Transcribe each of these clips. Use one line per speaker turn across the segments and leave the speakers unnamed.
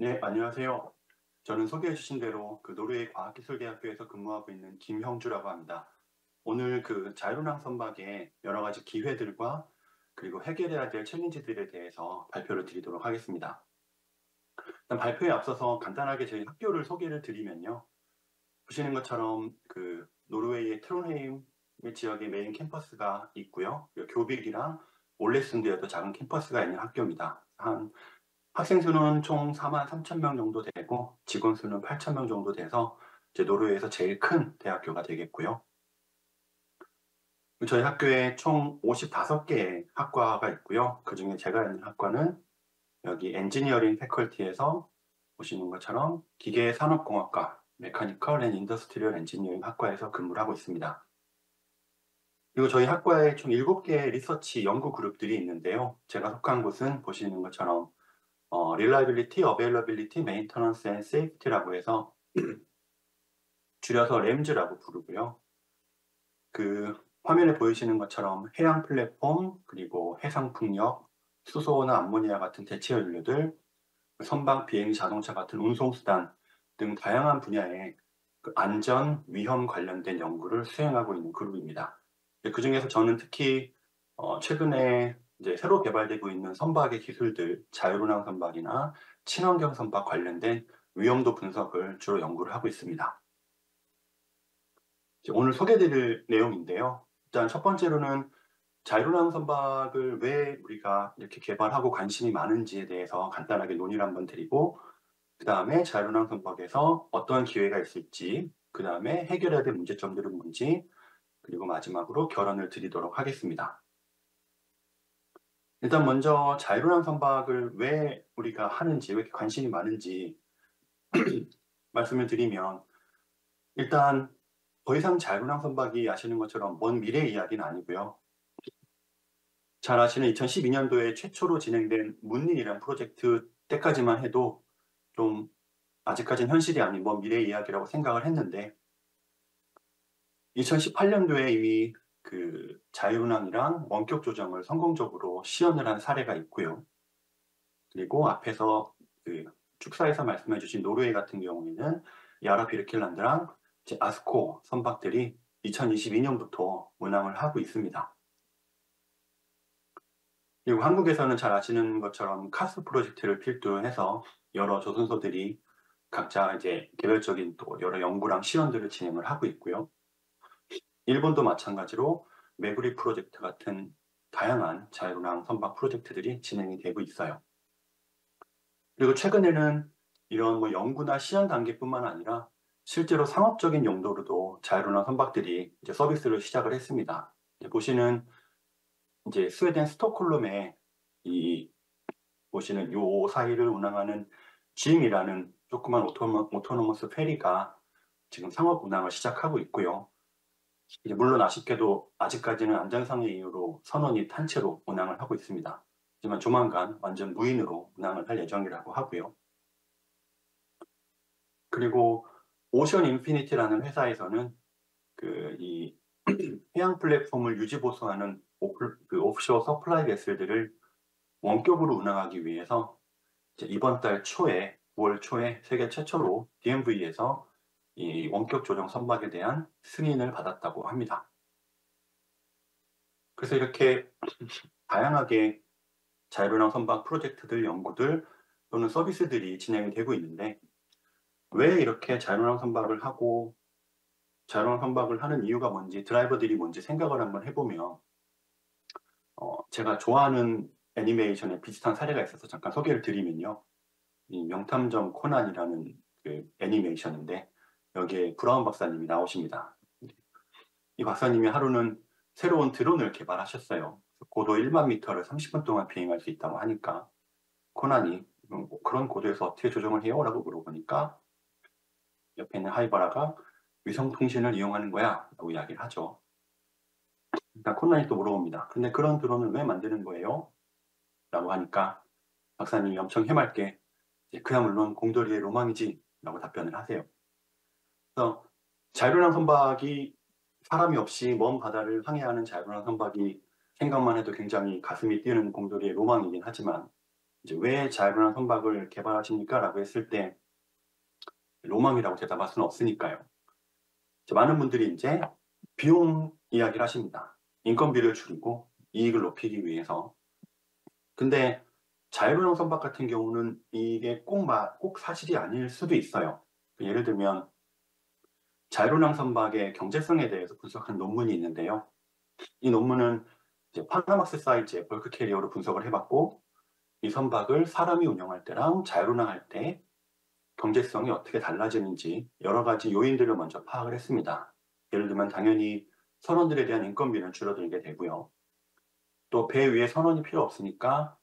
네, 안녕하세요. 저는 소개해 주신 대로 노르웨이 과학기술대학교에서 근무하고 있는 김형주라고 합니다. 오늘 자율운항 선박의 여러 가지 기회들과 그리고 해결해야 될 챌린지들에 대해서 발표를 드리도록 하겠습니다. 일단 발표에 앞서서 간단하게 저희 학교를 소개를 드리면요. 보시는 것처럼 노르웨이의 트론헤임 지역에 메인 캠퍼스가 있고요. 그리고 교빅이랑 올레순드에도 작은 캠퍼스가 있는 학교입니다. 학생 수는 총 43,000명 정도 되고 직원 수는 8,000명 정도 돼서 이제 노르웨이에서 제일 큰 대학교가 되겠고요. 저희 학교에 총 55개의 학과가 있고요. 그중에 제가 있는 학과는 여기 엔지니어링 패컬티에서 보시는 것처럼 기계산업공학과 메카니컬 앤 인더스트리얼 엔지니어링 학과에서 근무를 하고 있습니다. 그리고 저희 학과에 총 7개의 리서치 연구 그룹들이 있는데요. 제가 속한 곳은 보시는 것처럼 Reliability, Availability, Maintenance and Safety라고 해서 줄여서 램즈라고 부르고요. 화면에 보이시는 것처럼 해양 플랫폼, 그리고 해상 풍력, 수소나 암모니아 같은 대체 연료들, 선박 비행 자동차 같은 운송 수단 등 다양한 분야의 안전, 위험 관련된 연구를 수행하고 있는 그룹입니다. 그중에서 저는 특히 최근에 이제 새로 개발되고 있는 선박의 기술들, 자율운항 선박이나 친환경 선박 관련된 위험도 분석을 주로 연구를 하고 있습니다. 이제 오늘 소개드릴 내용인데요. 일단 첫 번째로는 자율운항 선박을 왜 우리가 이렇게 개발하고 관심이 많은지에 대해서 간단하게 논의를 한번 드리고, 그다음에 자율운항 선박에서 어떤 기회가 있을지, 그다음에 해결해야 될 문제점들은 뭔지, 그리고 마지막으로 결론을 드리도록 하겠습니다. 일단 먼저 자율운항 선박을 왜 우리가 하는지, 왜 이렇게 관심이 많은지 말씀을 드리면, 일단 더 이상 자율운항 선박이 아시는 것처럼 먼 미래의 이야기는 아니고요. 잘 아시는 2012년도에 최초로 진행된 문린이라는 프로젝트 때까지만 해도 좀 아직까지는 현실이 아닌 먼 미래의 이야기라고 생각을 했는데, 2018년도에 이미 자율운항이랑 원격 조정을 성공적으로 시연을 한 사례가 있고요. 그리고 앞에서 축사에서 말씀해 주신 노르웨이 같은 경우에는 야라 비르켈란드랑 아스코 선박들이 2022년부터 운항을 하고 있습니다. 그리고 한국에서는 잘 아시는 것처럼 카스 프로젝트를 필두로 해서 여러 조선소들이 각자 이제 개별적인 또 여러 연구랑 시연들을 진행을 하고 있고요. 일본도 마찬가지로 메구리 프로젝트 같은 다양한 자율운항 선박 프로젝트들이 진행이 되고 있어요. 그리고 최근에는 이런 연구나 시연 단계뿐만 아니라 실제로 상업적인 용도로도 자율운항 선박들이 이제 서비스를 시작을 했습니다. 보시는 이제 스웨덴 스톡홀름에 이 보시는 요 사이를 운항하는 짐이라는 조그만 오토노머스 페리가 지금 상업 운항을 시작하고 있고요. 이제 물론 아쉽게도 아직까지는 안전상의 이유로 선원이 탄채로 운항을 하고 있습니다. 하지만 조만간 완전 무인으로 운항을 할 예정이라고 하고요. 그리고 오션 인피니티라는 회사에서는 이 해양 플랫폼을 유지 보수하는 오프쇼어 서플라이 베슬들을 원격으로 운항하기 위해서 이제 이번 달 초에 9월 초에 세계 최초로 DMV에서 이 원격 조정 선박에 대한 승인을 받았다고 합니다. 그래서 이렇게 다양하게 자율운항 선박 프로젝트들, 연구들 또는 서비스들이 진행이 되고 있는데, 왜 이렇게 자율운항 선박을 하고 자율운항 선박을 하는 이유가 뭔지, 드라이버들이 뭔지 생각을 한번 해보면, 제가 좋아하는 애니메이션에 비슷한 사례가 있어서 잠깐 소개를 드리면요. 이 명탐정 코난이라는 애니메이션인데 여기에 브라운 박사님이 나오십니다. 이 박사님이 하루는 새로운 드론을 개발하셨어요. 고도 1만 미터를 30분 동안 비행할 수 있다고 하니까 코난이 그런 고도에서 어떻게 조정을 해요? 라고 물어보니까 옆에 있는 하이바라가 위성통신을 이용하는 거야 라고 이야기를 하죠. 그러니까 코난이 또 물어봅니다. 근데 그런 드론을 왜 만드는 거예요? 라고 하니까 박사님이 엄청 해맑게 그야 물론 공돌이의 로망이지 라고 답변을 하세요. 그래서 자율운항 선박이 사람이 없이 먼 바다를 항해하는 자율운항 선박이 생각만 해도 굉장히 가슴이 뛰는 공돌이의 로망이긴 하지만 이제 "왜 자유로운 선박을 개발하십니까?"라고 했을 때 로망이라고 대답할 수는 없으니까요. 이제 많은 분들이 인제 비용 이야기를 하십니다. 인건비를 줄이고 이익을 높이기 위해서. 근데 자율운항 선박 같은 경우는 이게 꼭 사실이 아닐 수도 있어요. 예를 들면 자율운항 선박의 경제성에 대해서 분석한 논문이 있는데요. 이 논문은 이제 파나마스 사이즈의 벌크 캐리어로 분석을 해 봤고, 이 선박을 사람이 운영할 때랑 자율운항할 때 경제성이 어떻게 달라지는지 여러 가지 요인들을 먼저 파악을 했습니다. 예를 들면 당연히 선원들에 대한 인건비는 줄어들게 되고요. 또 배 위에 선원이 필요 없으니까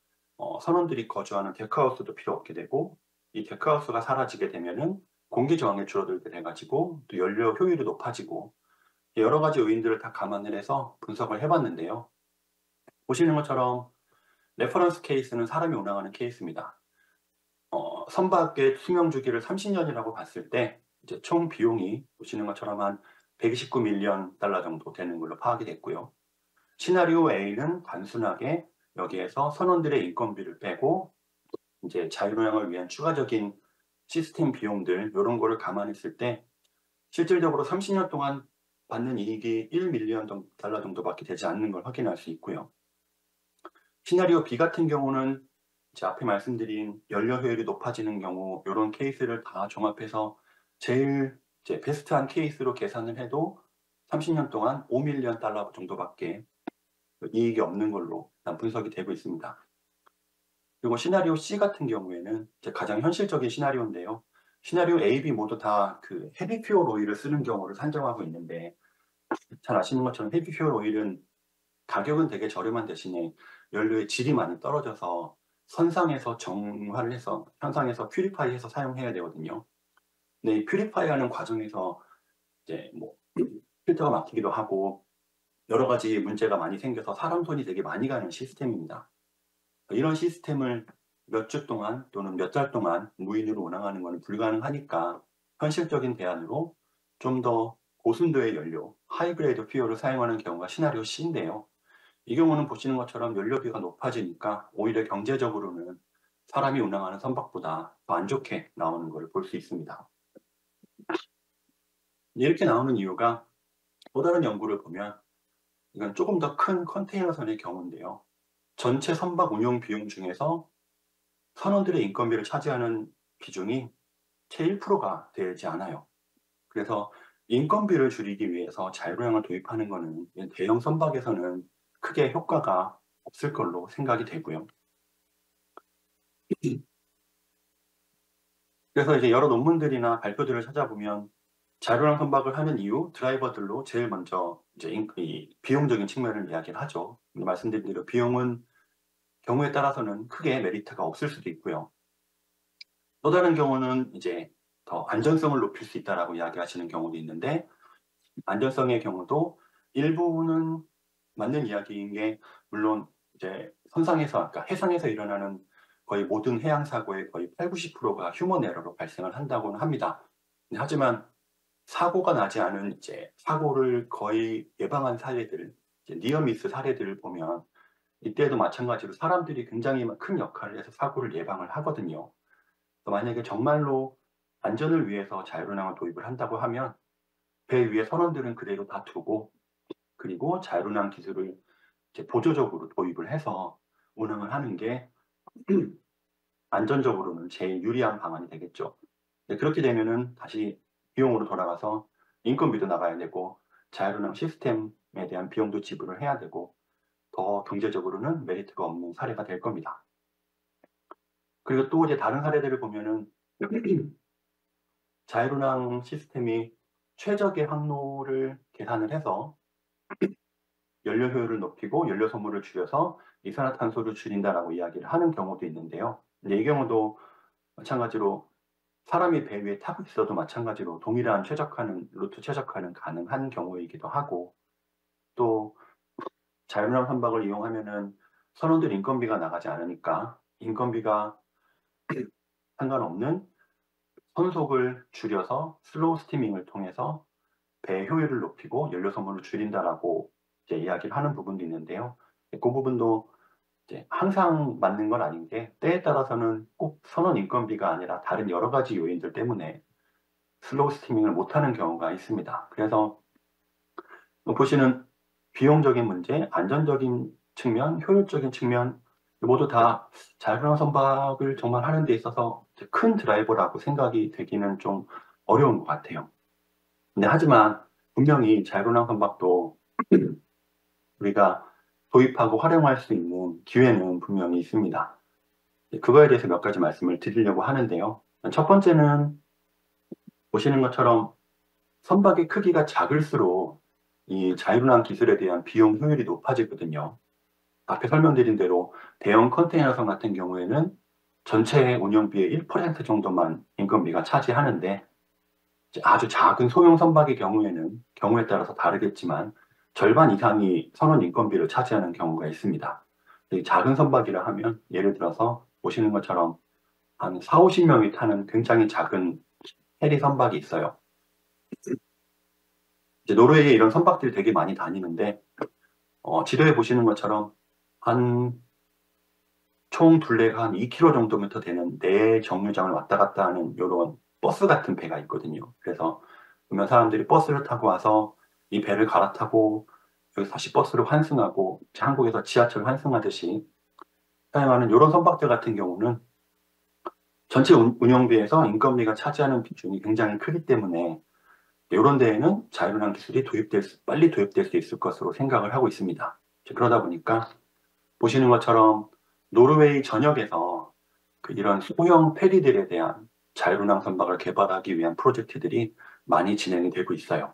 선원들이 거주하는 데크하우스도 필요 없게 되고, 이 데크하우스가 사라지게 되면은 공기 저항이 줄어들게 돼 가지고 또 연료 효율이 높아지고, 여러 가지 요인들을 다 감안을 해서 분석을 해 봤는데요. 보시는 것처럼 레퍼런스 케이스는 사람이 운항하는 케이스입니다. 선박의 수명 주기를 30 년이라고 봤을 때 이제 총 비용이 보시는 것처럼 한 129 밀리언 달러 정도 되는 걸로 파악이 됐고요. 시나리오 A는 단순하게 여기에서 선원들의 인건비를 빼고 이제 자율운항을 위한 추가적인 시스템 비용들 요런 거를 감안했을 때 실질적으로 30년 동안 받는 이익이 1 밀리언 달러 정도밖에 되지 않는 걸 확인할 수 있고요. 시나리오 B 같은 경우는 이제 앞에 말씀드린 연료 효율이 높아지는 경우 요런 케이스를 다 종합해서 제일 이제 베스트한 케이스로 계산을 해도 30년 동안 5 밀리언 달러 정도밖에 이익이 없는 걸로 일단 분석이 되고 있습니다. 그리고 시나리오 C 같은 경우에는 이제 가장 현실적인 시나리오인데요. 시나리오 A, B 모두 다 그 헤비 퓨얼 오일을 쓰는 경우를 산정하고 있는데, 잘 아시는 것처럼 헤비 퓨얼 오일은 가격은 되게 저렴한 대신에 연료의 질이 많이 떨어져서 선상에서 정화를 해서 현상에서 퓨리파이 해서 사용해야 되거든요. 근데 이 퓨리파이 하는 과정에서 이제 뭐 필터가 막히기도 하고 여러 가지 문제가 많이 생겨서 사람 손이 되게 많이 가는 시스템입니다. 이런 시스템을 몇 주 동안 또는 몇 달 동안 무인으로 운항하는 것은 불가능하니까 현실적인 대안으로 좀 더 고순도의 연료, 하이그레이드 퓨얼을 사용하는 경우가 시나리오 C인데요. 이 경우는 보시는 것처럼 연료비가 높아지니까 오히려 경제적으로는 사람이 운항하는 선박보다 더 안 좋게 나오는 것을 볼 수 있습니다. 이렇게 나오는 이유가 또 다른 연구를 보면 이건 조금 더 큰 컨테이너선의 경우인데요. 전체 선박 운용 비용 중에서 선원들의 인건비를 차지하는 비중이 채 1%가 되지 않아요. 그래서 인건비를 줄이기 위해서 자율운항을 도입하는 거는 대형 선박에서는 크게 효과가 없을 걸로 생각이 되고요. 그래서 이제 여러 논문들이나 발표들을 찾아보면 자율운항 선박을 하는 이유, 드라이버들로 제일 먼저 이제 이 비용적인 측면을 이야기를 하죠. 말씀드린 대로 비용은 경우에 따라서는 크게 메리트가 없을 수도 있고요. 또 다른 경우는 이제 더 안전성을 높일 수 있다라고 이야기하시는 경우도 있는데, 안전성의 경우도 일부는 맞는 이야기인 게, 물론 이제 선상에서 그러니까 해상에서 일어나는 거의 모든 해양 사고의 거의 80-90%가 휴먼 에러로 발생을 한다고는 합니다. 하지만 사고가 나지 않은 이제 사고를 거의 예방한 사례들, 이제 니어 미스 사례들을 보면 이때도 마찬가지로 사람들이 굉장히 큰 역할을 해서 사고를 예방을 하거든요. 만약에 정말로 안전을 위해서 자율운항을 도입을 한다고 하면 배 위에 선원들은 그대로 다 두고, 그리고 자율운항 기술을 이제 보조적으로 도입을 해서 운항을 하는 게 안전적으로는 제일 유리한 방안이 되겠죠. 그렇게 되면은 다시 비용으로 돌아가서 인건비도 나가야 되고 자율운항 시스템에 대한 비용도 지불을 해야 되고 더 경제적으로는 메리트가 없는 사례가 될 겁니다. 그리고 또 이제 다른 사례들을 보면은 자율운항 시스템이 최적의 항로를 계산을 해서 연료 효율을 높이고 연료 소모를 줄여서 이산화탄소를 줄인다라고 이야기를 하는 경우도 있는데요. 근데 이 경우도 마찬가지로 사람이 배 위에 타고 있어도 마찬가지로 동일한 루트 최적화는 가능한 경우이기도 하고, 또 자율운항 선박을 이용하면은 선원들 인건비가 나가지 않으니까 인건비가 상관없는 선속을 줄여서 슬로우 스티밍을 통해서 배 효율을 높이고 연료 소모를 줄인다라고 이제 이야기를 하는 부분도 있는데요. 그 부분도 이제 항상 맞는 건 아닌데 때에 따라서는 꼭 선원 인건비가 아니라 다른 여러 가지 요인들 때문에 슬로우 스티밍을 못하는 경우가 있습니다. 그래서 보시는 비용적인 문제, 안전적인 측면, 효율적인 측면 모두 다 자율주행 선박을 정말 하는 데 있어서 큰 드라이버라고 생각이 되기는 좀 어려운 것 같아요. 근데 하지만 분명히 자율운항 선박도 우리가 도입하고 활용할 수 있는 기회는 분명히 있습니다. 그거에 대해서 몇 가지 말씀을 드리려고 하는데요. 첫 번째는 보시는 것처럼 선박의 크기가 작을수록 이 자율운항 기술에 대한 비용 효율이 높아지거든요. 앞에 설명드린 대로 대형 컨테이너선 같은 경우에는 전체 운영비의 1% 정도만 인건비가 차지하는데 아주 작은 소형 선박의 경우에는 경우에 따라서 다르겠지만 절반 이상이 선원 인건비를 차지하는 경우가 있습니다. 작은 선박이라 하면 예를 들어서 보시는 것처럼 한 4, 50명이 타는 굉장히 작은 해리 선박이 있어요. 이제 노르웨이에 이런 선박들이 되게 많이 다니는데 지도에 보시는 것처럼 한 총 둘레가 한 2km 정도부터 되는 네 정류장을 왔다 갔다 하는 이런 버스 같은 배가 있거든요. 그래서 보면 사람들이 버스를 타고 와서 이 배를 갈아타고 여기서 다시 버스로 환승하고 한국에서 지하철 환승하듯이 사용하는 이런 선박들 같은 경우는 전체 운영비에서 인건비가 차지하는 비중이 굉장히 크기 때문에 이런 데에는 자율운항 기술이 빨리 도입될 수 있을 것으로 생각을 하고 있습니다. 그러다 보니까 보시는 것처럼 노르웨이 전역에서 이런 소형 페리들에 대한 자율운항 선박을 개발하기 위한 프로젝트들이 많이 진행이 되고 있어요.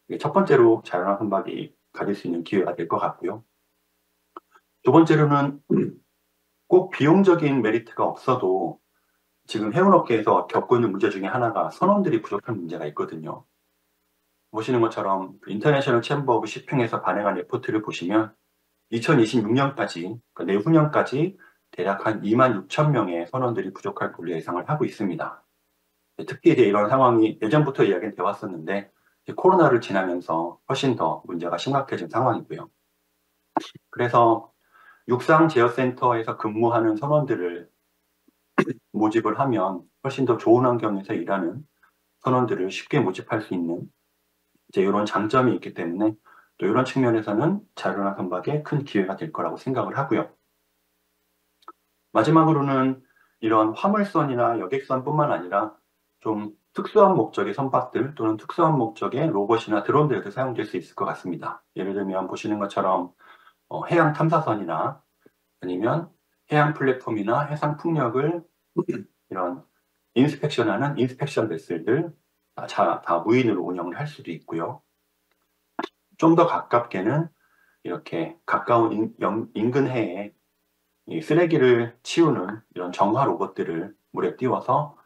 이게 첫 번째로 자율운항 선박이 가질 수 있는 기회가 될 것 같고요. 두 번째로는 꼭 비용적인 메리트가 없어도 지금 해운업계에서 겪고 있는 문제 중에 하나가 선원들이 부족한 문제가 있거든요. 보시는 것처럼 인터내셔널 챔버 오브 시핑에서 발행한 레포트를 보시면 2026년까지, 그러니까 내후년까지 대략 한 26,000명의 선원들이 부족할 걸로 예상을 하고 있습니다. 특히 이제 이런 상황이 예전부터 이야기는 되어 왔었는데 코로나를 지나면서 훨씬 더 문제가 심각해진 상황이고요. 그래서 육상 제어센터에서 근무하는 선원들을 모집을 하면 훨씬 더 좋은 환경에서 일하는 선원들을 쉽게 모집할 수 있는 이제 이런 장점이 있기 때문에 또 이런 측면에서는 자율운항 선박에 큰 기회가 될 거라고 생각을 하고요. 마지막으로는 이런 화물선이나 여객선뿐만 아니라 좀 특수한 목적의 선박들 또는 특수한 목적의 로봇이나 드론들도 사용될 수 있을 것 같습니다. 예를 들면 보시는 것처럼 해양 탐사선이나 아니면 해양 플랫폼이나 해상 풍력을 이런 인스펙션하는 인스펙션 베슬들 다 무인으로 운영을 할 수도 있고요. 좀 더 가깝게는 이렇게 가까운 인근 해에 이 쓰레기를 치우는 이런 정화 로봇들을 물에 띄워서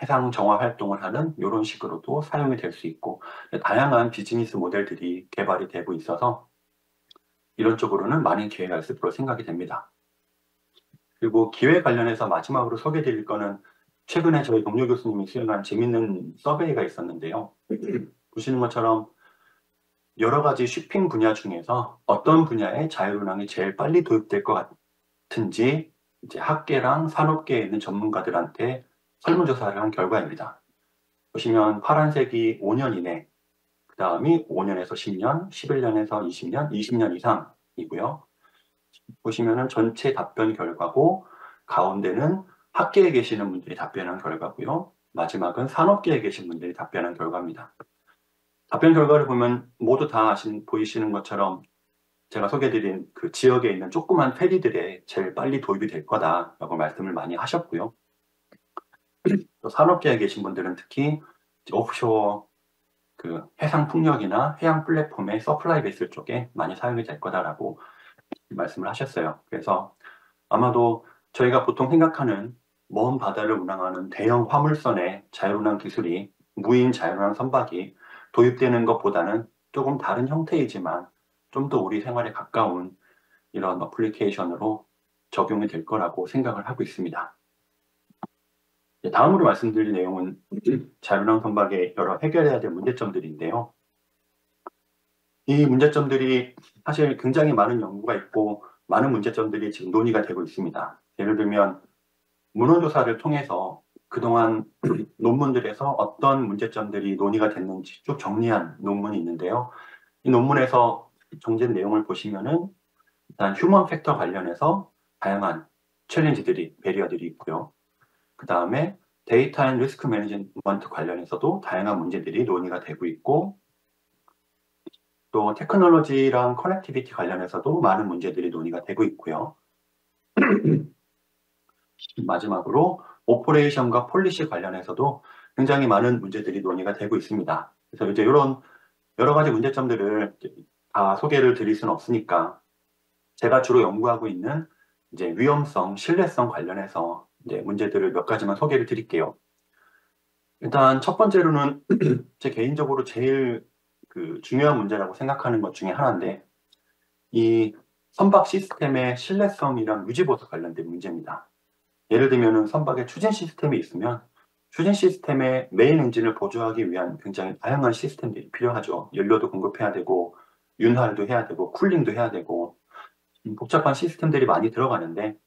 해상 정화 활동을 하는 이런 식으로도 사용이 될 수 있고 다양한 비즈니스 모델들이 개발이 되고 있어서 이런 쪽으로는 많은 기회가 있을 거로 생각이 됩니다. 그리고 기회 관련해서 마지막으로 소개드릴 거는 최근에 저희 동료 교수님이 수행한 재밌는 서베이가 있었는데요. 보시는 것처럼 여러 가지 쇼핑 분야 중에서 어떤 분야에 자율운항이 제일 빨리 도입될 것 같은지 이제 학계랑 산업계에 있는 전문가들한테 설문조사를 한 결과입니다. 보시면 파란색이 5년 이내, 그 다음이 5년에서 10년, 11년에서 20년, 20년 이상이고요. 보시면은 전체 답변 결과고 가운데는 학계에 계시는 분들이 답변한 결과고요. 마지막은 산업계에 계신 분들이 답변한 결과입니다. 답변 결과를 보면 모두 다 보이시는 것처럼 제가 소개드린 그 지역에 있는 조그만 페리들에 제일 빨리 도입이 될 거다라고 말씀을 많이 하셨고요. 또 산업계에 계신 분들은 특히 오프쇼어 그 해상 풍력이나 해양 플랫폼의 서플라이 베슬 쪽에 많이 사용이 될 거다라고 말씀을 하셨어요. 그래서 아마도 저희가 보통 생각하는 먼 바다를 운항하는 대형 화물선의 자율운항 기술이 무인 자율운항 선박이 도입되는 것보다는 조금 다른 형태이지만 좀 더 우리 생활에 가까운 이런 어플리케이션으로 적용이 될 거라고 생각을 하고 있습니다. 다음으로 말씀드릴 내용은 자율운항 선박의 여러 해결해야 될 문제점들인데요. 이 문제점들이 사실 굉장히 많은 연구가 있고 많은 문제점들이 지금 논의가 되고 있습니다. 예를 들면 문헌조사를 통해서 그동안 논문들에서 어떤 문제점들이 논의가 됐는지 쭉 정리한 논문이 있는데요. 이 논문에서 정제된 내용을 보시면은 일단 휴먼 팩터 관련해서 다양한 챌린지들이, 배리어들이 있고요. 그 다음에 데이터 앤 리스크 매니지먼트 관련해서도 다양한 문제들이 논의가 되고 있고, 또 테크놀로지랑 커넥티비티 관련해서도 많은 문제들이 논의가 되고 있고요. 마지막으로 오퍼레이션과 폴리시 관련해서도 굉장히 많은 문제들이 논의가 되고 있습니다. 그래서 이제 이런 여러 가지 문제점들을 다 소개를 드릴 수는 없으니까 제가 주로 연구하고 있는 이제 위험성, 신뢰성 관련해서 이제 문제들을 몇 가지만 소개를 드릴게요. 일단 첫 번째로는 제 개인적으로 제일 중요한 문제라고 생각하는 것 중에 하나인데, 이 선박 시스템의 신뢰성이랑 유지보수 관련된 문제입니다. 예를 들면 선박에 추진 시스템이 있으면 추진 시스템의 메인 엔진을 보조하기 위한 굉장히 다양한 시스템들이 필요하죠. 연료도 공급해야 되고 윤활도 해야 되고 쿨링도 해야 되고 복잡한 시스템들이 많이 들어가는데,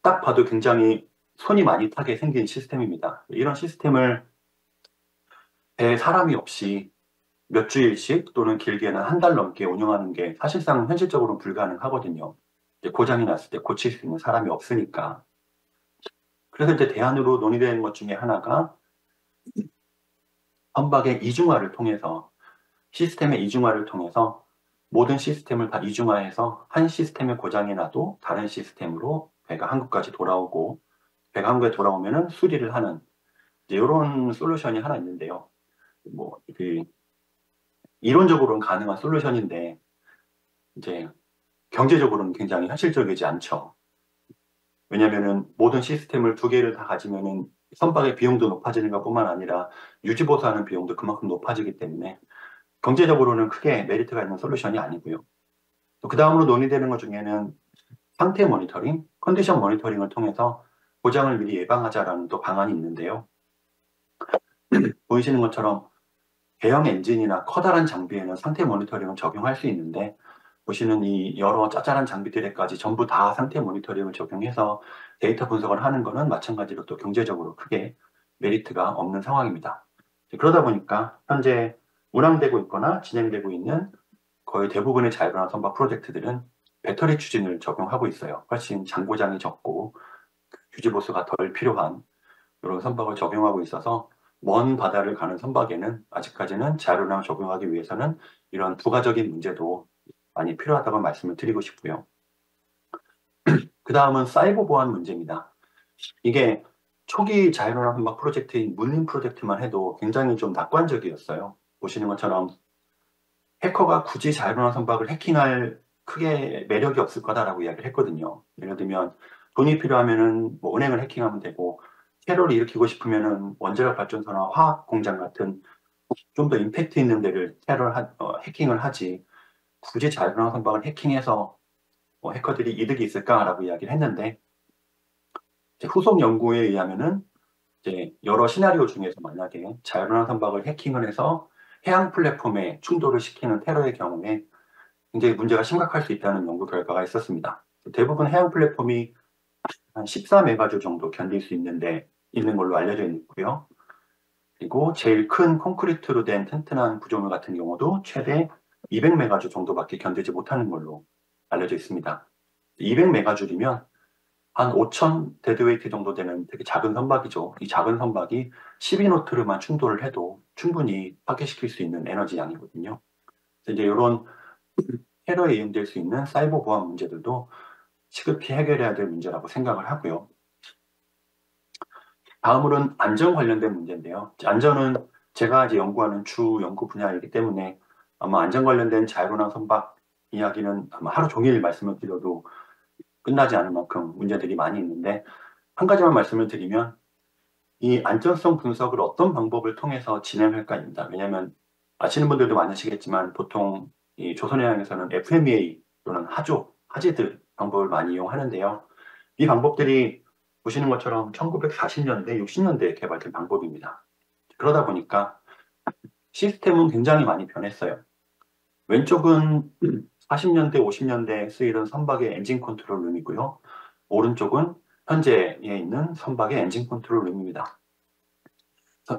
딱 봐도 굉장히 손이 많이 타게 생긴 시스템입니다. 이런 시스템을 배 사람이 없이 몇 주일씩 또는 길게는 한 달 넘게 운영하는 게 사실상 현실적으로 불가능하거든요. 고장이 났을 때 고칠 수 있는 사람이 없으니까. 그래서 이제 대안으로 논의되는 것 중에 하나가 선박의 이중화를 통해서, 시스템의 이중화를 통해서 모든 시스템을 다 이중화해서 한 시스템의 고장이 나도 다른 시스템으로 배가 한국까지 돌아오고, 배가 한국에 돌아오면은 수리를 하는 이런 솔루션이 하나 있는데요. 이론적으로는 가능한 솔루션인데 이제 경제적으로는 굉장히 현실적이지 않죠. 왜냐면은 모든 시스템을 두 개를 다 가지면은 선박의 비용도 높아지는 것뿐만 아니라 유지보수하는 비용도 그만큼 높아지기 때문에 경제적으로는 크게 메리트가 있는 솔루션이 아니고요. 또 그 다음으로 논의되는 것 중에는 상태 모니터링, 컨디션 모니터링을 통해서 고장을 미리 예방하자라는 또 방안이 있는데요. 보이시는 것처럼 대형 엔진이나 커다란 장비에는 상태 모니터링을 적용할 수 있는데, 보시는 이 여러 짜잘한 장비들에까지 전부 다 상태 모니터링을 적용해서 데이터 분석을 하는 것은 마찬가지로 또 경제적으로 크게 메리트가 없는 상황입니다. 그러다 보니까 현재 운항되고 있거나 진행되고 있는 거의 대부분의 자율운항 선박 프로젝트들은 배터리 추진을 적용하고 있어요. 훨씬 장고장이 적고 유지보수가 덜 필요한 이런 선박을 적용하고 있어서 먼 바다를 가는 선박에는 아직까지는 자율운항을 적용하기 위해서는 이런 부가적인 문제도 많이 필요하다고 말씀을 드리고 싶고요. 그 다음은 사이버 보안 문제입니다. 이게 초기 자율운항 선박 프로젝트인 문림 프로젝트만 해도 굉장히 좀 낙관적이었어요. 보시는 것처럼 해커가 굳이 자율운항 선박을 해킹할 크게 매력이 없을 거다라고 이야기를 했거든요. 예를 들면 돈이 필요하면은 뭐 은행을 해킹하면 되고, 테러를 일으키고 싶으면은 원자력 발전소나 화학 공장 같은 좀 더 임팩트 있는 데를 해킹을 하지, 굳이 자율운항 선박을 해킹해서 해커들이 이득이 있을까라고 이야기를 했는데, 이제 후속 연구에 의하면은 이제 여러 시나리오 중에서 만약에 자율운항 선박을 해킹을 해서 해양 플랫폼에 충돌을 시키는 테러의 경우에 굉장히 문제가 심각할 수 있다는 연구 결과가 있었습니다. 대부분 해양 플랫폼이 한 14메가주 정도 견딜 수 있는 걸로 알려져 있고요. 그리고 제일 큰 콘크리트로 된 튼튼한 구조물 같은 경우도 최대 200메가주 정도밖에 견디지 못하는 걸로 알려져 있습니다. 200메가주이면 한 5,000 데드웨이트 정도 되는 되게 작은 선박이죠. 이 작은 선박이 12노트로만 충돌을 해도 충분히 파괴시킬 수 있는 에너지 양이거든요. 그래서 이제 이런 테러에 이용될 수 있는 사이버 보안 문제들도 시급히 해결해야 될 문제라고 생각을 하고요. 다음으로는 안전 관련된 문제인데요. 안전은 제가 이제 연구하는 주 연구 분야이기 때문에 아마 안전 관련된 자율운항 선박 이야기는 아마 하루 종일 말씀을 드려도 끝나지 않을 만큼 문제들이 많이 있는데, 한 가지만 말씀을 드리면 이 안전성 분석을 어떤 방법을 통해서 진행할까입니다. 왜냐하면 아시는 분들도 많으시겠지만 보통 이 조선해양에서는 FMEA 또는 하지드 방법을 많이 이용하는데요. 이 방법들이 보시는 것처럼 1940년대, 60년대에 개발된 방법입니다. 그러다 보니까 시스템은 굉장히 많이 변했어요. 왼쪽은 40년대, 50년대에 쓰이던 선박의 엔진 컨트롤 룸이고요. 오른쪽은 현재에 있는 선박의 엔진 컨트롤 룸입니다.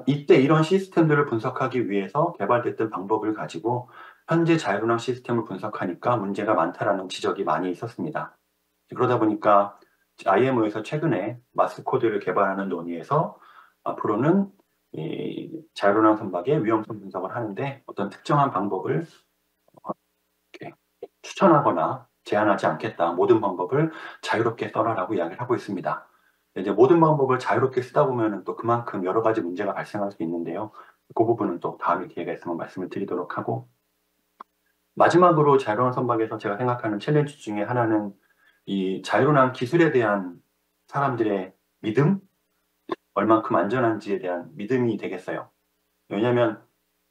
이때 이런 시스템들을 분석하기 위해서 개발됐던 방법을 가지고 현재 자율운항 시스템을 분석하니까 문제가 많다라는 지적이 많이 있었습니다. 그러다 보니까 IMO에서 최근에 마스 코드를 개발하는 논의에서 앞으로는 이 자율운항 선박의 위험성 분석을 하는데 어떤 특정한 방법을 추천하거나 제한하지 않겠다. 모든 방법을 자유롭게 써라라고 이야기를 하고 있습니다. 이제 모든 방법을 자유롭게 쓰다 보면 또 그만큼 여러 가지 문제가 발생할 수 있는데요. 그 부분은 또 다음에 기회가 있으면 말씀을 드리도록 하고, 마지막으로 자율운항 선박에서 제가 생각하는 챌린지 중에 하나는 이 자율운항 기술에 대한 사람들의 믿음, 얼만큼 안전한지에 대한 믿음이 되겠어요. 왜냐하면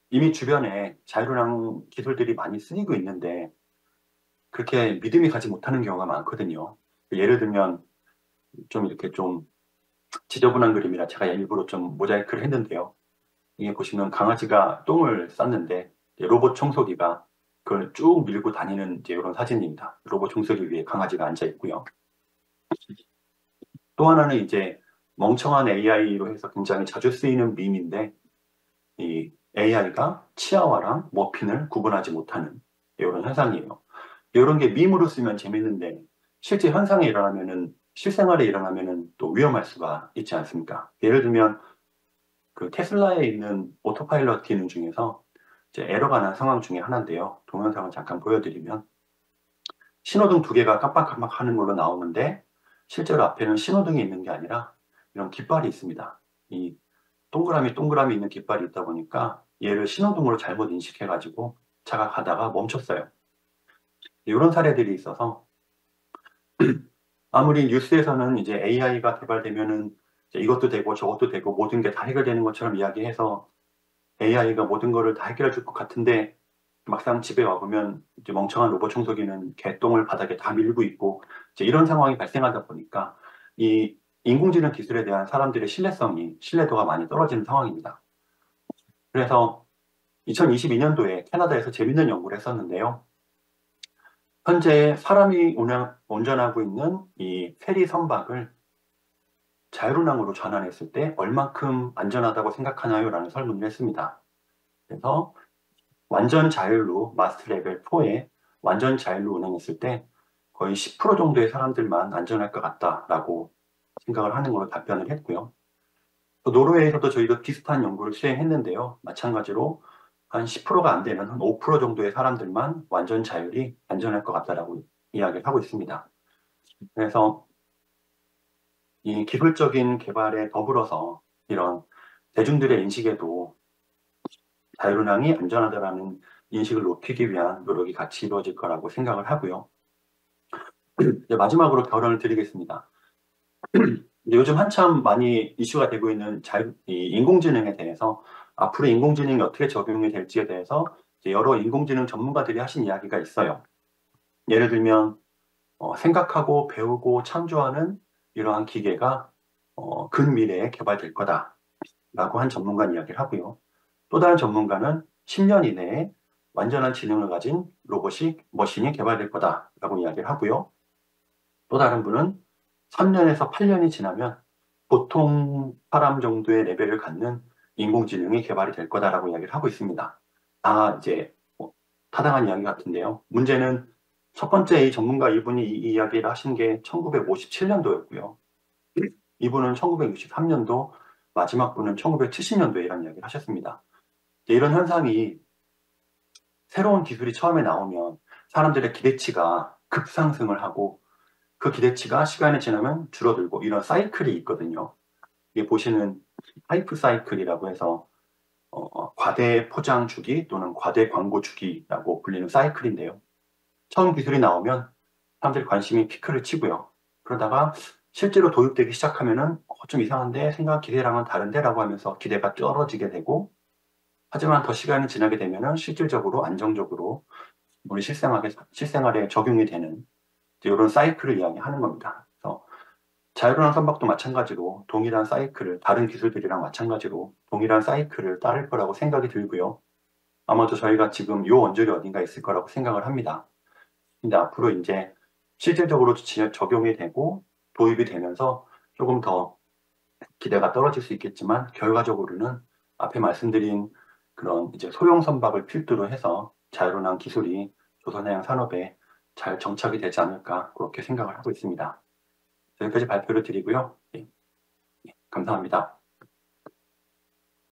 이미 주변에 자율운항 기술들이 많이 쓰이고 있는데 그렇게 믿음이 가지 못하는 경우가 많거든요. 예를 들면 좀 이렇게 좀 지저분한 그림이라 제가 일부러 좀 모자이크를 했는데요. 이게 보시면 강아지가 똥을 쌌는데 로봇 청소기가 그걸 쭉 밀고 다니는 이제 이런 사진입니다. 로봇 청소기 위에 강아지가 앉아 있고요. 또 하나는 이제 멍청한 AI로 해서 굉장히 자주 쓰이는 밈인데 이 AI가 치아와랑 머핀을 구분하지 못하는 이런 현상이에요. 이런 게 밈으로 쓰면 재밌는데 실제 현상에 일어나면은 실생활에 일어나면은 또 위험할 수가 있지 않습니까? 예를 들면 그 테슬라에 있는 오토파일럿 기능 중에서 이제 에러가 난 상황 중에 하나인데요. 동영상을 잠깐 보여드리면 신호등 두 개가 깜빡깜빡 하는 걸로 나오는데 실제로 앞에는 신호등이 있는 게 아니라 이런 깃발이 있습니다. 이 동그라미 있는 깃발이 있다 보니까 얘를 신호등으로 잘못 인식해가지고 차가 가다가 멈췄어요. 이런 사례들이 있어서 아무리 뉴스에서는 이제 AI가 개발되면은 이제 이것도 되고 저것도 되고 모든 게 다 해결되는 것처럼 이야기해서 AI가 모든 거를 다 해결해 줄 것 같은데 막상 집에 와보면 이제 멍청한 로봇 청소기는 개똥을 바닥에 다 밀고 있고 이제 이런 상황이 발생하다 보니까 이 인공지능 기술에 대한 사람들의 신뢰도가 많이 떨어지는 상황입니다. 그래서 2022년도에 캐나다에서 재밌는 연구를 했었는데요. 현재 사람이 운전하고 있는 이 페리 선박을 자율운항으로 전환했을 때 얼만큼 안전하다고 생각하나요? 라는 설문을 했습니다. 그래서 완전 자율로 마스터 레벨 4에 완전 자율로 운행했을 때 거의 10% 정도의 사람들만 안전할 것 같다라고 생각을 하는 걸로 답변을 했고요. 또 노르웨이에서도 저희도 비슷한 연구를 수행했는데요. 마찬가지로 한 10%가 안 되는 한 5% 정도의 사람들만 완전 자율이 안전할 것 같다라고 이야기를 하고 있습니다. 그래서 이 기술적인 개발에 더불어서 이런 대중들의 인식에도 자율운항이 안전하다라는 인식을 높이기 위한 노력이 같이 이루어질 거라고 생각을 하고요. 이제 마지막으로 결론을 드리겠습니다. 요즘 한참 많이 이슈가 되고 있는 인공지능에 대해서 앞으로 인공지능이 어떻게 적용이 될지에 대해서 여러 인공지능 전문가들이 하신 이야기가 있어요. 예를 들면 생각하고 배우고 창조하는 이러한 기계가 근미래에 개발될 거다라고 한 전문가 이야기를 하고요. 또 다른 전문가는 10년 이내에 완전한 지능을 가진 머신이 개발될 거다라고 이야기를 하고요. 또 다른 분은 3년에서 8년이 지나면 보통 사람 정도의 레벨을 갖는 인공지능이 개발이 될 거다라고 이야기를 하고 있습니다. 이제 타당한 이야기 같은데요. 문제는 첫 번째 이 전문가 이분이 이 이야기를 하신 게 1957년도였고요. 이분은 1963년도, 마지막 분은 1970년도에 이런 이야기를 하셨습니다. 이런 현상이 새로운 기술이 처음에 나오면 사람들의 기대치가 급상승을 하고 그 기대치가 시간이 지나면 줄어들고 이런 사이클이 있거든요. 이게 보시는 하이프 사이클이라고 해서 과대 포장 주기 또는 과대 광고 주기라고 불리는 사이클인데요. 처음 기술이 나오면 사람들이 관심이 피크를 치고요. 그러다가 실제로 도입되기 시작하면은 좀 이상한데 기대랑은 다른데 라고 하면서 기대가 떨어지게 되고 하지만 더 시간이 지나게 되면은 실질적으로 안정적으로 우리 실생활에 적용이 되는 이런 사이클을 이야기하는 겁니다. 그래서 자율운항 선박도 마찬가지로 동일한 사이클을 다른 기술들이랑 마찬가지로 동일한 사이클을 따를 거라고 생각이 들고요. 아마도 저희가 지금 요 원절이 어딘가 있을 거라고 생각을 합니다. 근데 앞으로 이제 실질적으로 적용이 되고 도입이 되면서 조금 더 기대가 떨어질 수 있겠지만, 결과적으로는 앞에 말씀드린 그런 이제 소형 선박을 필두로 해서 자유로운 기술이 조선해양 산업에 잘 정착이 되지 않을까, 그렇게 생각을 하고 있습니다. 여기까지 발표를 드리고요. 예, 감사합니다.